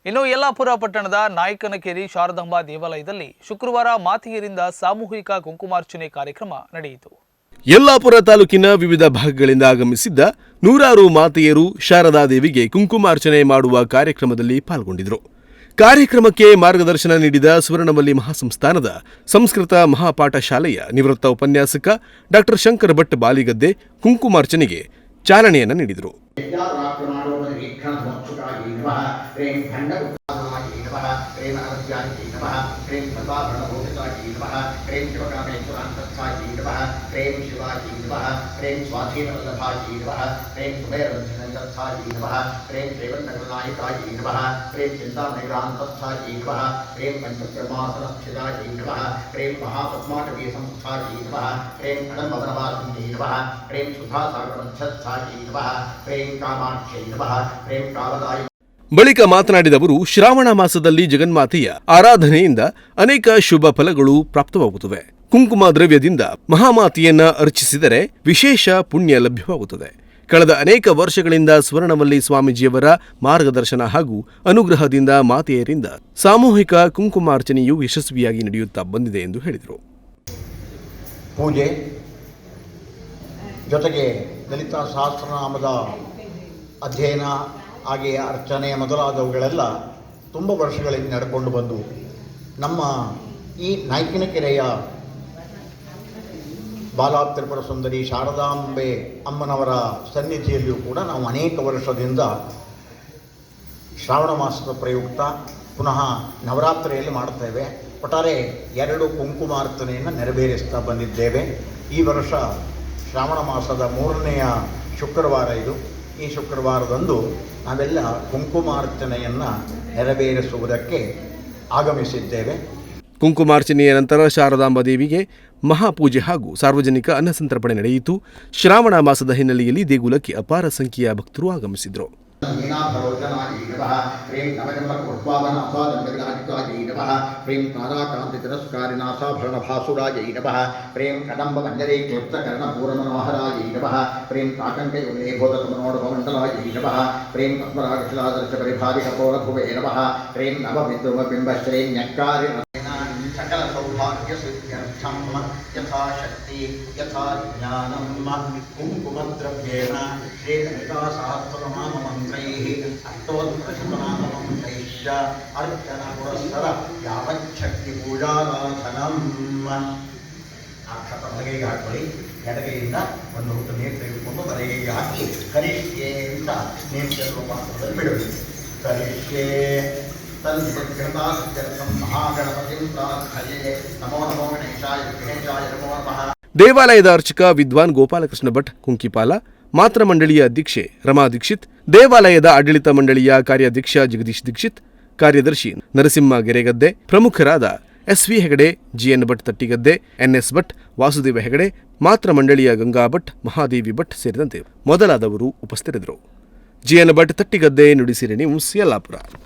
ಇನ್ನು ಯಲ್ಲಾಪುರ ಪಟ್ಟಣದ ನಾಯಕನಕೆರೆ ಶಾರದಾಂಬಾ ದೇವಾಲಯದಲ್ಲಿ ಶುಕ್ರವಾರ ಮಾತೆಯರಿಂದ ಸಾಮೂಹಿಕ ಕುಂಕುಮಾರ್ಚನೆ ಕಾರ್ಯಕ್ರಮ ನಡೆಯಿತು. ಯಲ್ಲಾಪುರ ತಾಲೂಕಿನ ವಿವಿಧ ಭಾಗಗಳಿಂದ ಆಗಮಿಸಿದ್ದ ನೂರಾರು ಮಾತೆಯರು ಶಾರದಾ ದೇವಿಗೆ ಕುಂಕುಮಾರ್ಚನೆ ಮಾಡುವ ಕಾರ್ಯಕ್ರಮದಲ್ಲಿ ಪಾಲ್ಗೊಂಡಿದ್ದರು. ಕಾರ್ಯಕ್ರಮಕ್ಕೆ ಮಾರ್ಗದರ್ಶನ ನೀಡಿದ ಸುವರ್ಣಮಲ್ಲಿ ಮಹಾಸಂಸ್ಥಾನದ ಸಂಸ್ಕೃತ ಮಹಾಪಾಠ ಶಾಲೆಯ ನಿವೃತ್ತ ಉಪನ್ಯಾಸಕ ಡಾ ಶಂಕರ ಭಟ್ ಬಾಲಿಗದ್ದೆ ಕುಂಕುಮಾರ್ಚನೆಗೆ ಚಾಲನೆಯನ್ನು ನೀಡಿದರು. ಬಳಿಕ ಮಾತನಾಡಿದ ಅವರು, ಶ್ರಾವಣ ಮಾಸದಲ್ಲಿ ಜಗನ್ಮಾತೆಯ ಆರಾಧನೆಯಿಂದ ಅನೇಕ ಶುಭ ಫಲಗಳು ಪ್ರಾಪ್ತವಾಗುತ್ತವೆ. ಕುಂಕುಮ ದ್ರವ್ಯದಿಂದ ಮಹಾಮಾತೆಯನ್ನ ಅರ್ಚಿಸಿದರೆ ವಿಶೇಷ ಪುಣ್ಯ ಲಭ್ಯವಾಗುತ್ತದೆ. ಕಳೆದ ಅನೇಕ ವರ್ಷಗಳಿಂದ ಸ್ವರ್ಣಮಲ್ಲಿ ಸ್ವಾಮೀಜಿಯವರ ಮಾರ್ಗದರ್ಶನ ಹಾಗೂ ಅನುಗ್ರಹದಿಂದ ಮಾತೆಯರಿಂದ ಸಾಮೂಹಿಕ ಕುಂಕುಮಾರ್ಚನೆಯು ಯಶಸ್ವಿಯಾಗಿ ನಡೆಯುತ್ತಾ ಬಂದಿದೆ ಎಂದು ಹೇಳಿದರು. ಪೂಜೆ ಜೊತೆಗೆ ಲಲಿತಾ ಸಹಸ್ರನಾಮದ ಅಧ್ಯಯನ ಹಾಗೆಯೇ ಅರ್ಚನೆ ಮೊದಲಾದವುಗಳೆಲ್ಲ ತುಂಬ ವರ್ಷಗಳಿಂದ ನಡೆಕೊಂಡು ಬಂದು ನಮ್ಮ ಈ ನಾಯಕನಕೆರೆಯ ಬಾಲಾ ತ್ರಿಪುರ ಸುಂದರಿ ಶಾರದಾಂಬೆ ಅಮ್ಮನವರ ಸನ್ನಿಧಿಯಲ್ಲಿಯೂ ಕೂಡ ನಾವು ಅನೇಕ ವರ್ಷದಿಂದ ಶ್ರಾವಣ ಮಾಸದ ಪ್ರಯುಕ್ತ ಪುನಃ ನವರಾತ್ರಿಯಲ್ಲಿ ಮಾಡುತ್ತೇವೆ. ಒಟ್ಟಾರೆ 2 ಕುಂಕುಮಾರ್ಚನೆಯನ್ನು ನೆರವೇರಿಸ್ತಾ ಬಂದಿದ್ದೇವೆ. ಈ ವರ್ಷ ಶ್ರಾವಣ ಮಾಸದ 3ನೆಯ ಶುಕ್ರವಾರ ಇದು. ಈ ಶುಕ್ರವಾರದಂದು ನಾವೆಲ್ಲ ಕುಂಕುಮಾರ್ಚನೆಯನ್ನು ನೆರವೇರಿಸುವುದಕ್ಕೆ ಆಗಮಿಸಿದ್ದೇವೆ. ಕುಂಕುಮಾರ್ಚನೆಯ ನಂತರ ಶಾರದಾಂಬಾ ದೇವಿಗೆ ಮಹಾಪೂಜೆ ಹಾಗೂ ಸಾರ್ವಜನಿಕ ಅನ್ನಸಂತರ್ಪಣೆ ನಡೆಯಿತು. ಶ್ರಾವಣ ಮಾಸದ ಹಿನ್ನೆಲೆಯಲ್ಲಿ ದೇಗುಲಕ್ಕೆ ಅಪಾರ ಸಂಖ್ಯೆಯ ಭಕ್ತರು ಆಗಮಿಸಿದರು. सकल सौभाग्य सिद्ध्यर्थम यथाशक्ति यथा ज्ञानम कुंकुमद्रव्येण श्री ललिता सहस्रनाम मंत्रैः अष्टोत्तरशतनाम मंत्रैश्च अर्चन पुरस्सर यावच्छक्ति पूजाराधनम. ಅಕ್ಷತ ಬಲಗೈಗೆ ಹಾಕೊಳ್ಳಿ. ಎಡಗೈಯಿಂದ ಒಂದು ಹುಟ್ಟು ನೀರು ತೆಗೆದುಕೊಂಡು ಬಲಗೈಗೆ ಹಾಕಿ ಕರಿಷ್ಯೆ ಅಂತ ನೇತ್ರ ಪಾತ್ರದಲ್ಲಿ ಬಿಡಬೇಕು. ಕರಿಷ್ಯೆ ದೇವಾಲಯದ ಅರ್ಚಕ ವಿದ್ವಾನ್ ಗೋಪಾಲಕೃಷ್ಣ ಭಟ್ ಕುಂಕಿಪಾಲ, ಮಾತ್ರ ಮಂಡಳಿಯ ಅಧ್ಯಕ್ಷೆ ರಮಾ ದೀಕ್ಷಿತ್, ದೇವಾಲಯದ ಆಡಳಿತ ಮಂಡಳಿಯ ಕಾರ್ಯಾಧ್ಯಕ್ಷ ಜಗದೀಶ್ ದೀಕ್ಷಿತ್, ಕಾರ್ಯದರ್ಶಿ ನರಸಿಂಹ ಗೆರೆಗದ್ದೆ, ಪ್ರಮುಖರಾದ SV Hegde, GN Bhat Tattigadde, NS Bhat, Vasudeva Hegde, ಮಾತ್ರ ಮಂಡಳಿಯ ಗಂಗಾ ಭಟ್, ಮಹಾದೇವಿ ಭಟ್ ಸೇರಿದಂತೆ ಮೊದಲಾದವರು ಉಪಸ್ಥಿತರಿದ್ದರು. GN Bhat Tattigadde, Nudisiri news, Yellapur.